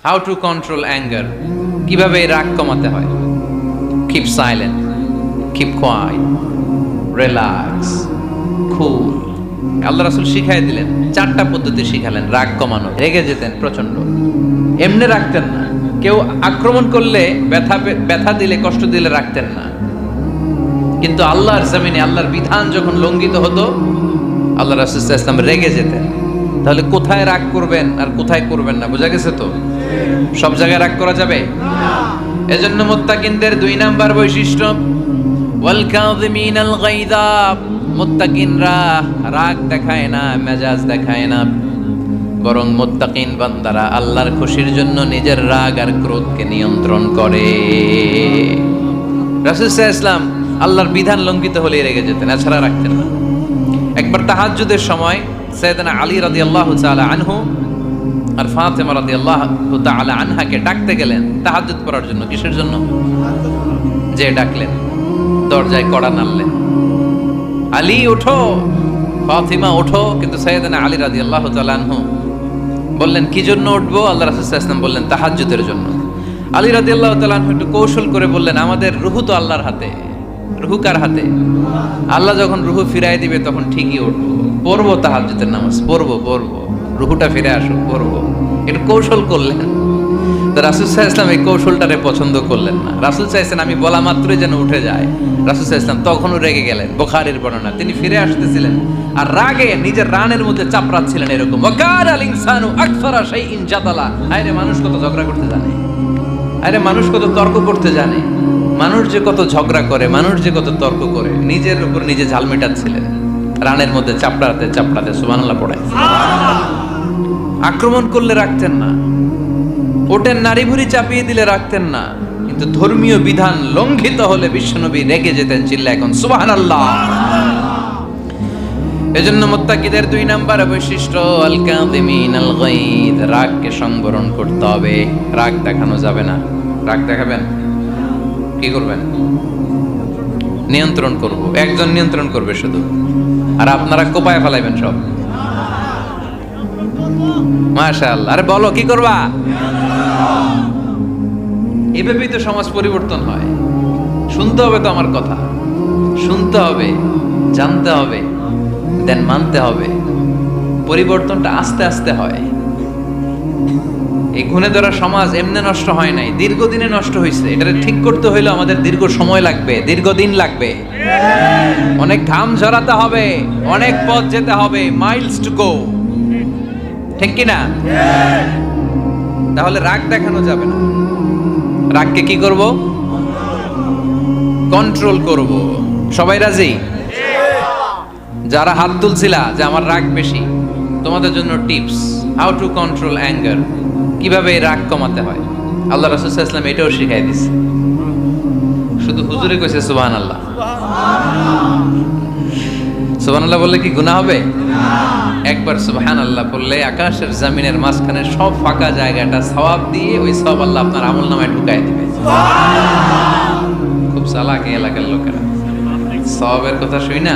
How to control anger, কিভাবে রাগ কমাতে হয়। Keep silent, keep quiet, relax, cool. আল্লাহ রাসূল শিখাই দিলেন, 4টা পদ্ধতি শিখালেন রাগ কমানো। রেগে যেতেন প্রচন্ড, এমনি রাখতেন না। কেউ আক্রমণ করলে ব্যথা দিলে, কষ্ট দিলে রাখতেন না। কিন্তু আল্লাহর জমিনে আল্লাহর বিধান যখন লঙ্ঘিত হতো, আল্লাহ রাসূল সাল্লাল্লাহু আলাইহি ওয়াসাল্লাম রেগে যেতেন। তাহলে কোথায় রাগ করবেন আর কোথায় করবেন না বোঝা গেছে তো? সব জায়গায় রাগ করা যাবে না। এজন্য মুত্তাকিনদের 2 নাম্বার বৈশিষ্ট্য, ওয়াল কাযিমিনাল গায়যা। মুত্তাকিনরা রাগ দেখায় না, মেজাজ দেখায় না, বরং মুত্তাকিন বান্দারা আল্লাহর খুশির জন্য নিজের রাগ আর ক্রোধকে নিয়ন্ত্রণ করে। রাসূল সাল্লাল্লাহু আলাইহি ওয়াসাল্লাম আল্লাহর বিধান লঙ্ঘিত হলে রেগে যেতেন, এছাড়া রাখতেন না। একবার তাহাজ্জুদের সময় সাইয়েদনা আলী রাদিয়াল্লাহু তাআলা আনহু আর ফাতেমা রাদিয়াল্লাহু তাআলা আনহাকে ডাকতে গেলেন তাহাজ্জুদ পড়ার জন্য। কিসের জন্য? যে ডাকলেন, দরজায় কড়া নাড়লেন, আলী ওঠো, ফাতিমা ওঠো। কিন্তু সাইয়েদনা আলী রাদিয়াল্লাহু তাআলা আনহু বললেন, কি জন্য উঠবো? আল্লাহ রাসূল সাল্লাল্লাহু আলাইহি ওয়াসাল্লাম বললেন, তাহাজ্জুদের জন্য। আলী রাদিয়াল্লাহু তাআলা আনহু একটু কৌশল করে বললেন, আমাদের রুহু তো আল্লাহর হাতে। রুহু কার হাতে? আল্লাহ যখন রুহু ফিরাই দিবে তখন ঠিকই উঠবো, পড়বো তাহাজ্জুদের নামাজ, পড়বো, রুহুটা ফিরে আসুক, পড়বো। একটু কৌশল করলেন। তো রাসূল সাল্লাল্লাহু আলাইহি ওয়াসাল্লাম এই কৌশলটারে পছন্দ করলেন না। রাসূল চাইছেন আমি বলা মাত্রই যেন উঠে যায়। রাসূল সাল্লাল্লাহু আলাইহি ওয়াসাল্লাম তখনও রেগে গেলেন। বুখারীর বর্ণনা, তিনি ফিরে আসতেছিলেন আর রাগে নিজের রানের মধ্যে চাপড়াচ্ছিলেন এরকম, ওয়াকানাল ইনসানু আকসারা শাইইন জাদালা। আরে মানুষ কত ঝগড়া করতে জানে, আরে মানুষ কত তর্ক করতে জানে, মানুষ যে কত ঝগড়া করে, মানুষ যে কত তর্ক করে, নিজের উপর নিজে ঝাল মেটাচ্ছিলেন রানের মধ্যে চাপড়াতে চাপড়াতে। সুবহানাল্লাহ পড়ে। আক্রমণ করলে রাখতেন না, ওটের নারী ভুঁড়ি চাপিয়ে দিলে রাখতেন না, কিন্তু ধর্মীয় বিধান লঙ্ঘিত হলে বিশ্বনবী রেগে যেতেন, চিল্লা এখন সুবহানাল্লাহ। এজন্য মুত্তাকিদের 2 নাম্বার বৈশিষ্ট্য, আল কাযিমিনাল গায়দ, রাগকে সংবরণ করতে হবে। রাগ দেখানো যাবে না। রাগ দেখাবেন, কি করবেন? নিয়ন্ত্রণ করব। একজন নিয়ন্ত্রণ করবে শুধু, আর আপনারা কোপায় ফেলাইবেন সব। মাশাআল্লাহ। আরে বলো, কি করবা? এভাবেই তো সমাজ পরিবর্তন হয়। শুনতে হবে তো আমার কথা, শুনতে হবে, জানতে হবে, দেন মানতে হবে। পরিবর্তনটা আস্তে আস্তে হয়। এই ঘুণে ধরা সমাজ এমনি নষ্ট হয় নাই, দীর্ঘদিনে নষ্ট হয়েছে। এটা ঠিক করতে হইলে আমাদের দীর্ঘ সময় লাগবে, দীর্ঘদিন লাগবে, অনেক ঘাম ঝরাতে হবে, অনেক পথ যেতে হবে, মাইলস টু গো। ঠিক কি না? তাহলে রাগ দেখানো যাবে না। রাগকে কি করব? কন্ট্রোল করব। সবাই রাজি? যারা হাত তুলছিলা যে আমার রাগ বেশি, তোমাদের জন্য tips, how to control anger, কিভাবে রাগ কমাতে হয়। আল্লাহ রাসূল সাল্লাল্লাহু আলাইহি ওয়াসাল্লাম এটাও শিখাই দিয়েছে। শুধু হুজুরে কইছে সুবহানাল্লাহ। সুবহানাল্লাহ বললে কি গুনাহ হবে? একবার সুবহানাল্লাহ বললে আকাশের জমিনের মাঝখানে সব ফাঁকা জায়গাটা সওয়াব দিয়ে ওই সওয়াব আল্লাহ আপনার আমলনামায় ঢুকায় দিবে। খুব চালাক এই এলাকার লোকেরা, সওয়াবের কথা শুই না,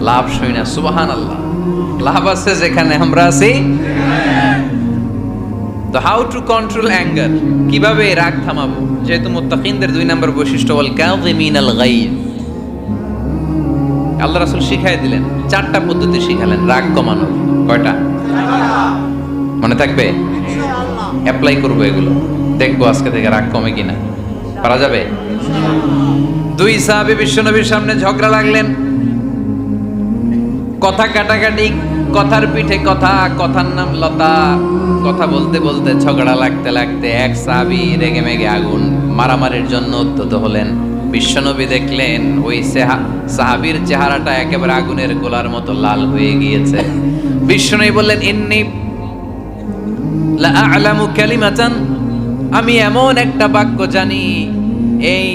লাভ শুই না। সুবহানাল্লাহ, লাভ আছে যেখানে আমরা আছি। তো হাউ টু কন্ট্রোল অ্যাঙ্গার, কিভাবে রাগ থামাবো? যেহেতু মুত্তাকিনদের 2 নাম্বার বৈশিষ্ট্য, ওয়াল কাযিমিনাল গায়দ, আল্লাহ রাসূল শিখাই দিলেন, 4টা পদ্ধতি শিখালেন রাগ কমানোর। কয়টা? মনে থাকবে? ইনশাআল্লাহ অ্যাপ্লাই করব এগুলো, দেখবো আজকে থেকে রাগ কমে কিনা। পারা যাবে? 2 সাহাবী বিশ্বনবীর সামনে ঝগড়া লাগলেন, কথা কাটাকাটি, কথার পিঠে কথা, কথার নাম লতা। কথা বলতে বলতে ঝগড়া লাগতে লাগতে এক সাহাবী রেগে মেগে আগুন, মারামারির জন্য উদ্যত হলেন। বিশ্বনবী দেখলেন ওই সাহাবীর চেহারাটা একেবারে আগুনের গোলার মতো লাল হয়ে গিয়েছে। বিশ্বনবী বললেন, ইন্নী লা আ'লামু কালিমাতান, আমি এমন একটা বাক্য জানি, এই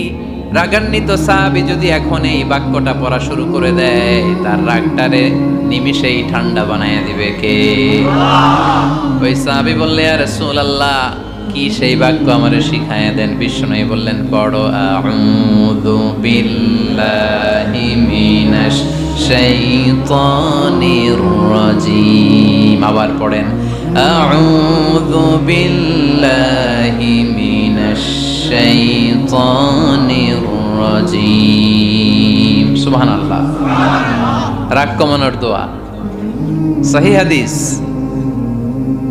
রাগান্বিত সাহাবী যদি এখন এই বাক্যটা পড়া শুরু করে দেয়, তার রাগটারে নিমিষেই ঠান্ডা বানায় দিবে কে? ওই সাহাবী বললে, ইয়া রাসূলুল্লাহ, কি সেই বাক্য আমারে শিখায়া দেন। বিশ্বনবী বললেন, পড়ো, আউযু বিল্লাহি মিনাশ শাইতানির রাজিম। আবার পড়েন, আউযু বিল্লাহি শাইতানির রাজিম। সুবহানাল্লাহ। রাগ কমানোর দোয়া, সহিহ হাদিস।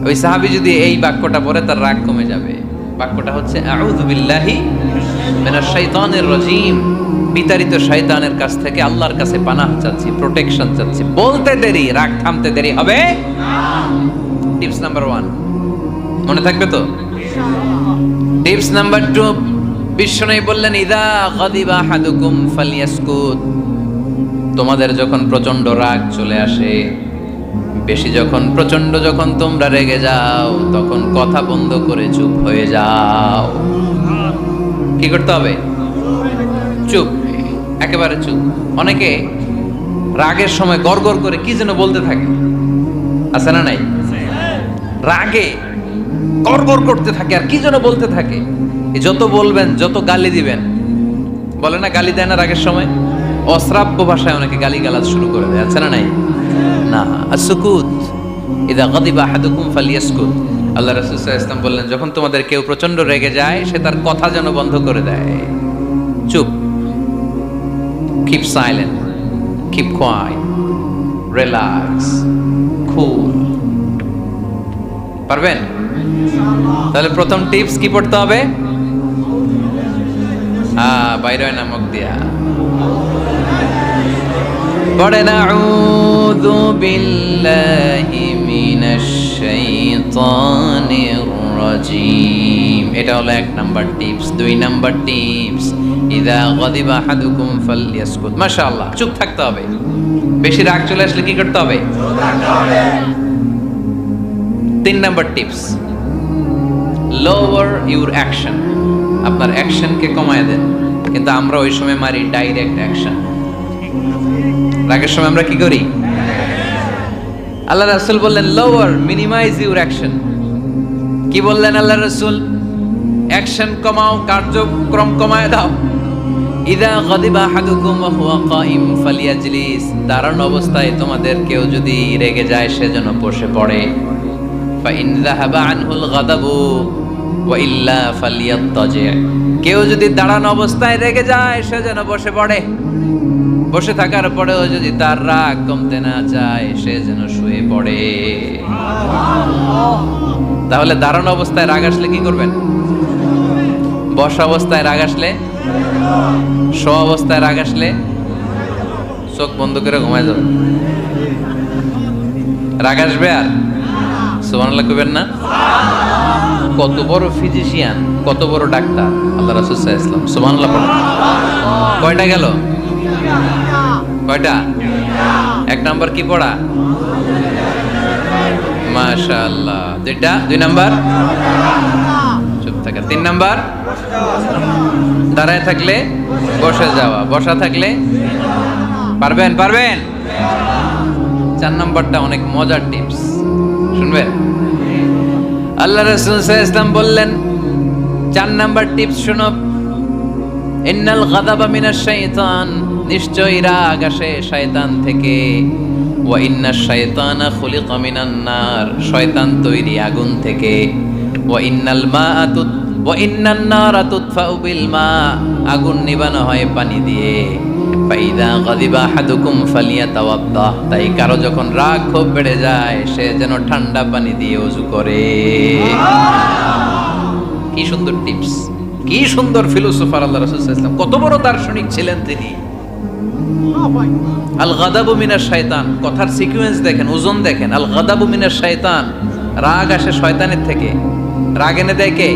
ওই সাহাবী যদি এই বাক্যটা পড়ে তার রাগ কমে যাবে। বাক্যটা হচ্ছে আউযু বিল্লাহি মিনাশ শাইতানির রাজিম। বিতাড়িত শয়তানের কাছ থেকে আল্লাহর কাছে পানাহ চাচ্ছি, প্রোটেকশন চাচ্ছি। বলতে দেরি, রাগ থামতে দেরি হবে না। টিপস নাম্বার 1 মনে থাকবে তো? টিপস নাম্বার 2, বিশ্বনবী বললেন ইদা গাদিবা আহাদুকুম ফালইয়াসকুত। তোমাদের যখন প্রচন্ড রাগ চলে আসে, বেশি যখন প্রচন্ড যখন তোমরা রেগে যাও, তখন কথা বন্ধ করে চুপ হয়ে যাও। কি করতে হবে? চুপ, একেবারে চুপ। অনেকে রাগের সময় গড়গড় করে কি যেন বলতে থাকে, আছে না নাই? রাগে গড়গড় করতে থাকে আর কি যেন বলতে থাকে। যত বলবেন, যত গালি দিবেন, বলে না গালি দেয় না রাগের সময়, অশ্রাব্য ভাষায় অনেকে গালি গালাজ শুরু করে দেয়, আছে না নাই? না, আসুকুত ইদা গাদিবা আহাদুকুম ফালিয়াসকুত। আল্লাহ রাসূল সাল্লাল্লাহু আলাইহি ওয়াসাল্লাম বললেন যখন তোমাদের কেউ প্রচন্ড রেগে যায়, সে তার কথা যেন বন্ধ করে দেয়। চুপ, keep silent, keep quiet, relax, cool। পারবেন? তাহলে প্রথম টিপস কি পড়তে হবে? বাইরে নামক দিয়া পড়ে না আউযু বিল্লাহি মিনাশ শাইতানির রাজিম। এটা হলো 1 নাম্বার টিপস। 2 নাম্বার টিপস ইযা গাদিবা আহাদুকুম ফালইয়াসকুত। মাশাআল্লাহ, চুপ থাকতে হবে। বেশি রাগ চলে আসলে কি করতে হবে? চুপ থাকতে হবে। 3 number tips, lower your action. আপনার অ্যাকশনকে কমায় দেন। কিন্তু আমরা ওই সময় মারি ডাইরেক্ট অ্যাকশন। রাগের সময় আমরা কি করি? আল্লাহ রাসূল বললেন লোয়ার, মিনিমাইজ ইউর অ্যাকশন। কি বললেন আল্লাহ রাসূল? অ্যাকশন কমাও, কার্যক্রম কমায় দাও। ইদা গাদিবা আহাদুকুম ওয়া হুয়া কাইম ফালিয়াজলিস। দাঁড়ানো অবস্থায় তোমাদের কেউ যদি রেগে যায়, সে যেন বসে পড়ে। ফাইন যাহাবা আনহুল গাদাবু ওয়া ইল্লা ফালিয়াত্তাজি। কেউ যদি দাঁড়ানো অবস্থায় রেগে যায়, সে যেন বসে পড়ে। বসে থাকার পরেও যদি তার রাগ কমতে না চায়, সে যেন শুয়ে পড়ে। তাহলে দাঁড়ানো অবস্থায় রাগ আসলে কি করবেন? বসা অবস্থায় রাগ আসলে, শোয়া অবস্থায় রাগ আসলে চোখ বন্ধ করে ঘুমায় যাবেন। রাগ আসবে আর সুবহানাল্লাহ কইবেন না? কত বড় ফিজিশিয়ান, কত বড় ডাক্তার আল্লাহ রাসূল সাল্লাল্লাহু আলাইহি ওয়াসাল্লাম। সুবহানাল্লাহ পড়েন। কয়টা গেল? কয়টা? 1 নাম্বার কি পড়া? মাশাআল্লাহ। 2 নাম্বার চুপ থাকা। 3 নাম্বার দাঁড়ায় থাকলে বসে যাওয়া, বসা থাকলে পারবেন? 4 নাম্বারটা অনেক মজার টিপস, শুনবেন? আল্লাহ রাসূল সাল্লাল্লাহু আলাইহি ওয়াসাল্লাম বললেন 4 নাম্বার টিপস শুনো। ইন্নাল গাদাবা মিনাশ শাইতান। নিশ্চয়ই রাগ আসে শয়তান থেকে। ওয়া ইন্নাশ শাইতানা খুলিকা মিনান নার। শয়তান তৈরি আগুন থেকে। ওয়া ইন্নান নারা তুতফাউ বিল মা। আগুন নিবানো হয় পানি দিয়ে। ফাইদা গাদিবা আহাদুকুম ফালিয়াতাওয়াদ্দা। তাই কারো যখন রাগ খুব বেড়ে যায়, সে যেন ঠান্ডা পানি দিয়ে ওযু করে। কি সুন্দর টিপস, কি সুন্দর ফিলোসোফার আল্লাহ রাসূল সাল্লাল্লাহু আলাইহি ওয়াসাল্লাম। কত বড় দার্শনিক ছিলেন তিনি। আল গাদাবু মিনাশ শাইতান, কথার সিকোয়েন্স দেখেন, ওজন দেখেন। আল গাদাবু মিনাশ শাইতান, রাগ আসে শয়তানের থেকে। রাগ এনে দেয় কে?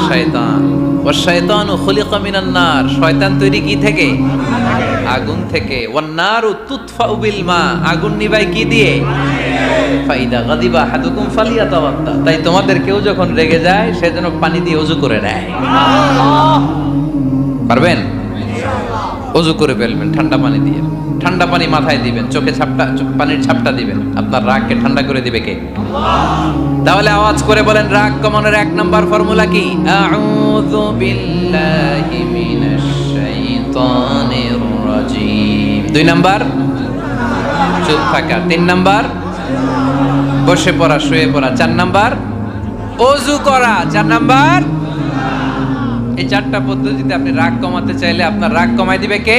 শয়তান। ওয়া শাইতানু খুলিকা মিনান নার। শয়তান তৈরি কি থেকে? আগুন থেকে। ওয়ান নারু তুতফাউ বিল মা। আগুন নিভায় কি দিয়ে? ফাইদা গাদিবা আহাদুকুম ফালিয়াতাওয়াদ্দা। তাই তোমাদের কেউ যখন রেগে যায়, সে যেন পানি দিয়ে ওযু করে নেয়। পারবেন? ওযু করে ফেলবেন ঠান্ডা পানি দিয়ে। ঠান্ডা পানি মাথায় দিবেন, চোখে পানির ছাপটা দিবেন। আপনার রাগকে ঠান্ডা করে দিবে কে? তাহলে আওয়াজ করে বলেন রাগ কমানোর 1 নাম্বার ফর্মুলা কি? আউযু বিল্লাহি মিনাশ শাইতানির রাজিম। 2 নাম্বার চুপ থাকা। 3 নাম্বার বসে পড়া, শুয়ে পড়া। 4 নাম্বার ওযু করা। 4 নাম্বার এই চারটা পদ্ধতিতে আপনি রাগ কমাতে চাইলে আপনার রাগ কমায় দিবে কে?